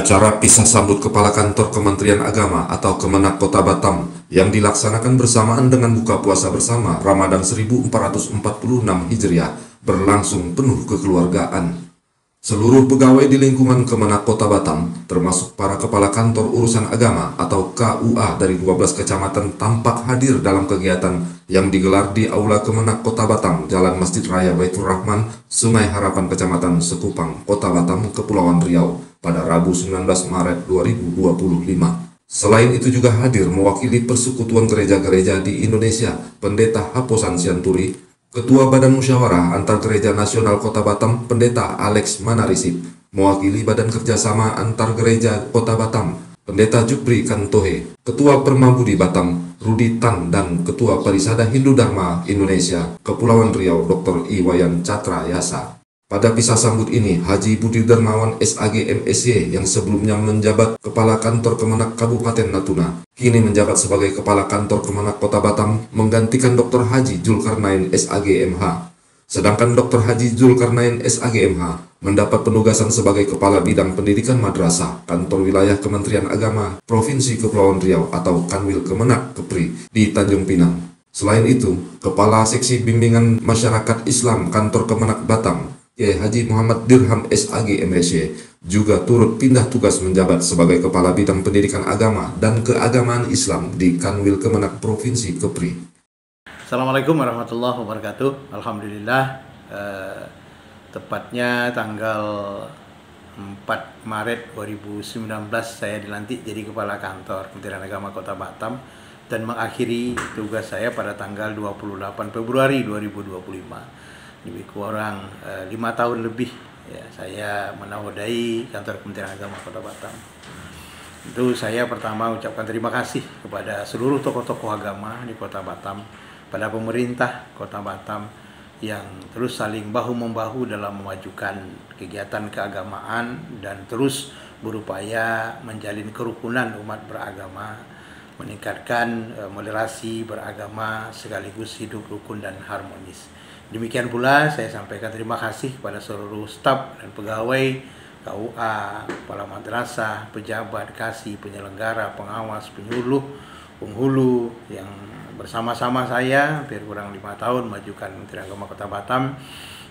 Acara pisah sambut Kepala Kantor Kementerian Agama atau Kemenak Kota Batam yang dilaksanakan bersamaan dengan buka puasa bersama Ramadan 1446 Hijriah berlangsung penuh kekeluargaan. Seluruh pegawai di lingkungan Kemenak Kota Batam, termasuk para Kepala Kantor Urusan Agama atau KUA dari 12 kecamatan tampak hadir dalam kegiatan yang digelar di Aula Kemenak Kota Batam, Jalan Masjid Raya Baitur Rahman, Sungai Harapan Kecamatan Sekupang, Kota Batam, Kepulauan Riau, pada Rabu 19 Maret 2025. Selain itu juga hadir mewakili Persekutuan Gereja-Gereja di Indonesia, Pendeta Haposan Sianturi, Ketua Badan Musyawarah Antar Gereja Nasional Kota Batam, Pendeta Alex Manarisip, mewakili Badan Kerjasama Antar Gereja Kota Batam, Pendeta Jupri Kantohe, Ketua Permabudi Batam, Rudi Tan, dan Ketua Parisada Hindu Dharma Indonesia, Kepulauan Riau, Dr. Iwayan Catra Yasa. Pada pisah sambut ini, Haji Budi Darmawan SAG MSy yang sebelumnya menjabat Kepala Kantor Kemenak Kabupaten Natuna, kini menjabat sebagai Kepala Kantor Kemenak Kota Batam, menggantikan Dr. Haji Zulkarnain SAG MH. Sedangkan Dr. Haji Zulkarnain SAG MH mendapat penugasan sebagai Kepala Bidang Pendidikan Madrasah Kantor Wilayah Kementerian Agama Provinsi Kepulauan Riau atau Kanwil Kemenak Kepri di Tanjung Pinang. Selain itu, Kepala Seksi Bimbingan Masyarakat Islam Kantor Kemenak Batam, Kiai Haji Muhammad Dirham SAG MSy, juga turut pindah tugas menjabat sebagai Kepala Bidang Pendidikan Agama dan Keagamaan Islam di Kanwil Kemenak Provinsi Kepri. Assalamualaikum warahmatullahi wabarakatuh. Alhamdulillah, tepatnya tanggal 4 Maret 2019 saya dilantik jadi Kepala Kantor Kementerian Agama Kota Batam dan mengakhiri tugas saya pada tanggal 28 Februari 2025. Lebih kurang 5 tahun lebih ya, saya menakodai Kantor Kementerian Agama Kota Batam. Itu saya pertama ucapkan terima kasih kepada seluruh tokoh-tokoh agama di Kota Batam, pada pemerintah Kota Batam yang terus saling bahu-membahu dalam memajukan kegiatan keagamaan dan terus berupaya menjalin kerukunan umat beragama, meningkatkan moderasi beragama sekaligus hidup rukun dan harmonis. Demikian pula saya sampaikan terima kasih kepada seluruh staf dan pegawai KUA, kepala madrasah, pejabat, kasih, penyelenggara, pengawas, penyuluh, penghulu yang bersama-sama saya hampir kurang 5 tahun majukan Kementerian Agama Kota Batam.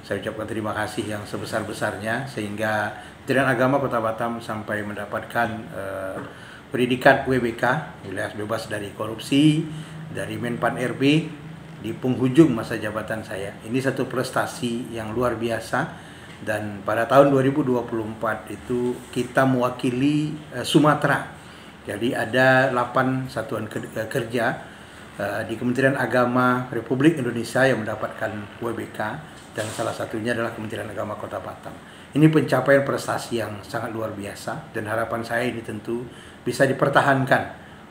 Saya ucapkan terima kasih yang sebesar-besarnya sehingga Kementerian Agama Kota Batam sampai mendapatkan pendidikan WBK, wilayah bebas dari korupsi, dari Menpan RB di penghujung masa jabatan saya. Ini satu prestasi yang luar biasa dan pada tahun 2024 itu kita mewakili Sumatera. Jadi ada 8 satuan kerja di Kementerian Agama Republik Indonesia yang mendapatkan WBK dan salah satunya adalah Kementerian Agama Kota Batam. Ini pencapaian prestasi yang sangat luar biasa dan harapan saya ini tentu bisa dipertahankan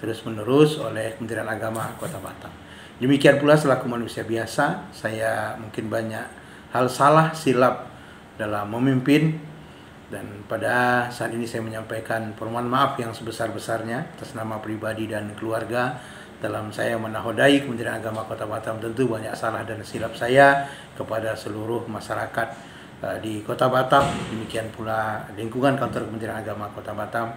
terus-menerus oleh Kementerian Agama Kota Batam. Demikian pula selaku manusia biasa, saya mungkin banyak hal salah silap dalam memimpin dan pada saat ini saya menyampaikan permohonan maaf yang sebesar-besarnya atas nama pribadi dan keluarga dalam saya menakodai Kementerian Agama Kota Batam. Tentu banyak salah dan silap saya kepada seluruh masyarakat di Kota Batam, demikian pula lingkungan kantor Kementerian Agama Kota Batam.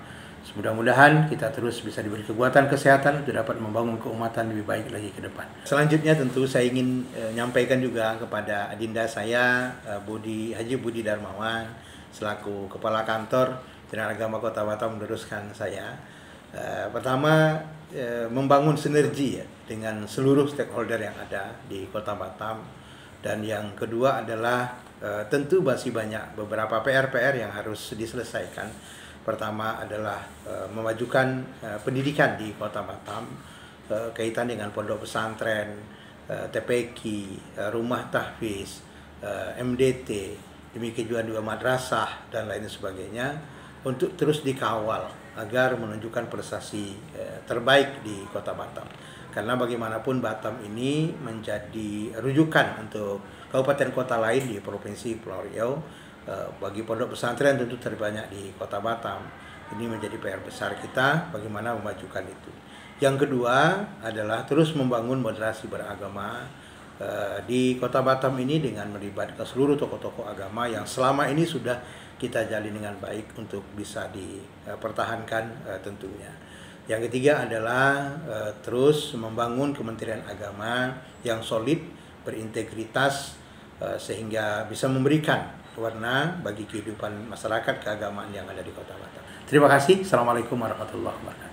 Mudah-mudahan kita terus bisa diberi kekuatan kesehatan untuk dapat membangun keumatan lebih baik lagi ke depan. Selanjutnya tentu saya ingin menyampaikan juga kepada adinda saya Haji Budi Darmawan selaku Kepala Kantor Kementerian Agama Kota Batam meneruskan saya. Pertama membangun sinergi ya, dengan seluruh stakeholder yang ada di Kota Batam, dan yang kedua adalah tentu masih banyak beberapa PR-PR yang harus diselesaikan. Pertama adalah memajukan pendidikan di Kota Batam, kaitan dengan pondok pesantren, TPQ, rumah tahfiz, MDT, demikian juga madrasah dan lain sebagainya untuk terus dikawal agar menunjukkan prestasi terbaik di Kota Batam. Karena bagaimanapun Batam ini menjadi rujukan untuk kabupaten kota lain di Provinsi Pulau Riau. Bagi pondok pesantren tentu terbanyak di Kota Batam. Ini menjadi PR besar kita bagaimana memajukan itu. Yang kedua adalah terus membangun moderasi beragama di Kota Batam ini dengan melibatkan seluruh tokoh-tokoh agama yang selama ini sudah kita jalin dengan baik untuk bisa dipertahankan tentunya. Yang ketiga adalah terus membangun Kementerian Agama yang solid, berintegritas, sehingga bisa memberikan warna bagi kehidupan masyarakat keagamaan yang ada di Kota Batam. Terima kasih. Assalamualaikum warahmatullahi wabarakatuh.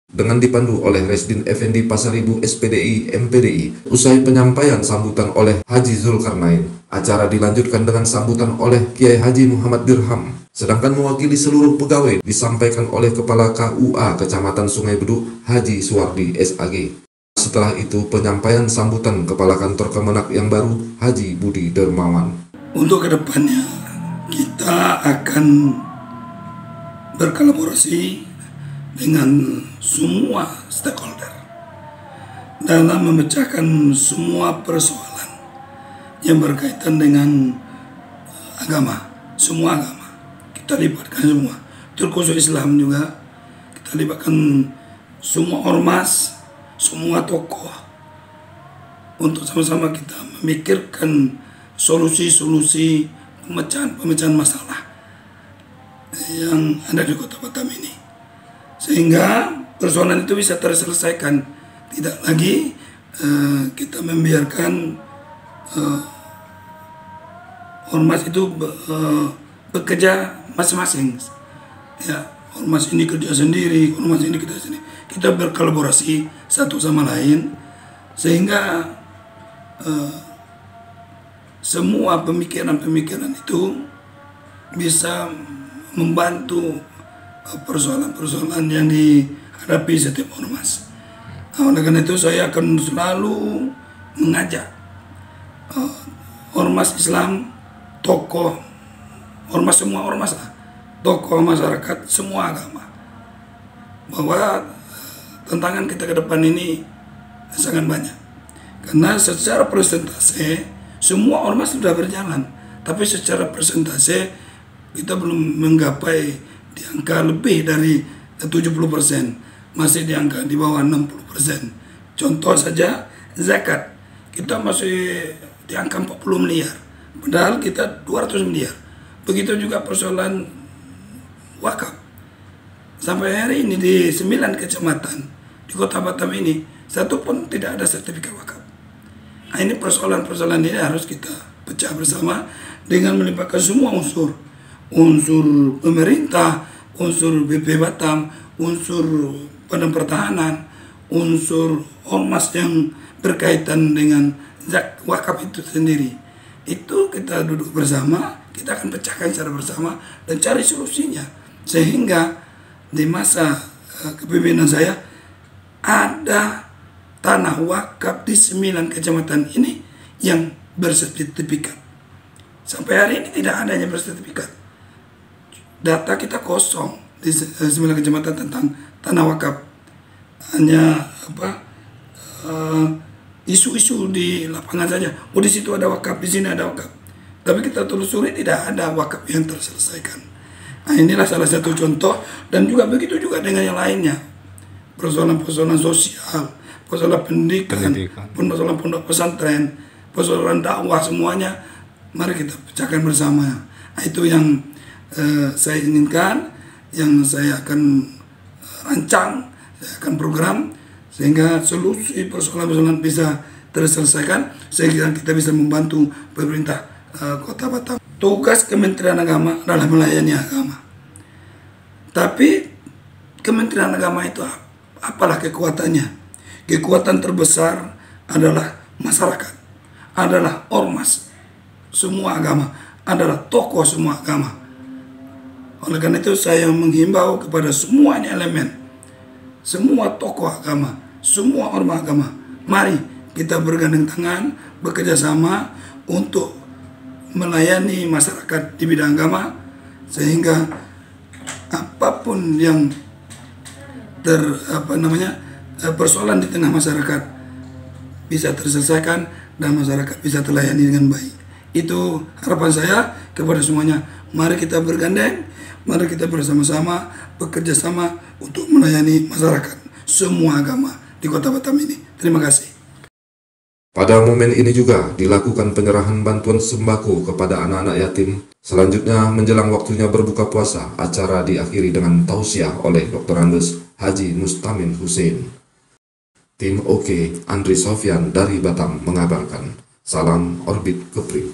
Dengan dipandu oleh Resdin Effendi Pasaribu SPDI MPDI, usai penyampaian sambutan oleh Haji Zulkarnain, acara dilanjutkan dengan sambutan oleh Kiai Haji Muhammad Dirham. Sedangkan mewakili seluruh pegawai disampaikan oleh Kepala KUA Kecamatan Sungai Beduk Haji Suwardi SAG. Setelah itu penyampaian sambutan Kepala Kantor Kemenak yang baru Haji Budi Dermawan. Untuk kedepannya kita akan berkolaborasi dengan semua stakeholder dalam memecahkan semua persoalan yang berkaitan dengan agama, semua agama. Kita libatkan semua, terkhusus Islam juga. Kita libatkan semua ormas, semua tokoh untuk sama-sama kita memikirkan solusi-solusi pemecahan masalah yang ada di Kota Batam ini, sehingga persoalan itu bisa terselesaikan. Tidak lagi kita membiarkan ormas itu bekerja masing-masing. Ya, ormas ini kerja sendiri, ormas ini kerja sendiri. Kita berkolaborasi satu sama lain, sehingga semua pemikiran-pemikiran itu bisa membantu persoalan-persoalan yang dihadapi setiap ormas. Oleh karena itu saya akan selalu mengajak ormas Islam, tokoh ormas, semua ormas lah, tokoh masyarakat, semua agama, bahwa tantangan kita ke depan ini sangat banyak. Karena secara persentase semua ormas sudah berjalan, tapi secara persentase kita belum menggapai di angka lebih dari 70%, masih di angka di bawah 60%. Contoh saja zakat, kita masih di angka 40 miliar, padahal kita 200 miliar. Begitu juga persoalan wakaf. Sampai hari ini di 9 kecamatan di Kota Batam ini, satu pun tidak ada sertifikat wakaf. Nah, ini persoalan-persoalan ini harus kita pecah bersama dengan melibatkan semua unsur pemerintah, unsur BP Batam, unsur Badan Pertahanan, unsur ormas yang berkaitan dengan wakaf itu sendiri. Itu kita duduk bersama, kita akan pecahkan secara bersama dan cari solusinya, sehingga di masa kepemimpinan saya ada tanah wakaf di 9 kecamatan ini yang bersertifikat. Sampai hari ini tidak ada yang bersertifikat. Data kita kosong di 9 kecamatan tentang tanah wakaf. Hanya isu-isu di lapangan saja. Oh, di situ ada wakaf, di sini ada wakaf. Tapi kita telusuri tidak ada wakaf yang terselesaikan. Nah, inilah salah satu contoh, dan juga begitu juga dengan yang lainnya. Persoalan-persoalan sosial, persoalan pendidikan, persoalan pondok pesantren, persoalan dakwah, semuanya mari kita pecahkan bersama. Nah, itu yang saya inginkan, yang saya akan rancang, saya akan program, sehingga solusi persoalan-persoalan bisa terselesaikan, sehingga kita bisa membantu pemerintah Kota Batam. Tugas Kementerian Agama adalah melayani agama. Tapi Kementerian Agama itu apalah kekuatannya? Kekuatan terbesar adalah masyarakat, adalah ormas, semua agama, adalah tokoh semua agama. Oleh karena itu saya menghimbau kepada semua elemen, semua tokoh agama, semua ormas agama, mari kita bergandeng tangan, bekerja sama untuk melayani masyarakat di bidang agama, sehingga apapun yang persoalan di tengah masyarakat bisa terselesaikan dan masyarakat bisa terlayani dengan baik. Itu harapan saya kepada semuanya. Mari kita bergandeng, mari kita bersama-sama bekerja sama untuk melayani masyarakat semua agama di Kota Batam ini. Terima kasih. Pada momen ini juga dilakukan penyerahan bantuan sembako kepada anak-anak yatim. Selanjutnya menjelang waktunya berbuka puasa, acara diakhiri dengan tausiah oleh Dr. Andes Haji Mustamin Hussein. Tim OK Andri Sofyan dari Batam mengabarkan. Salam Orbit Kepri.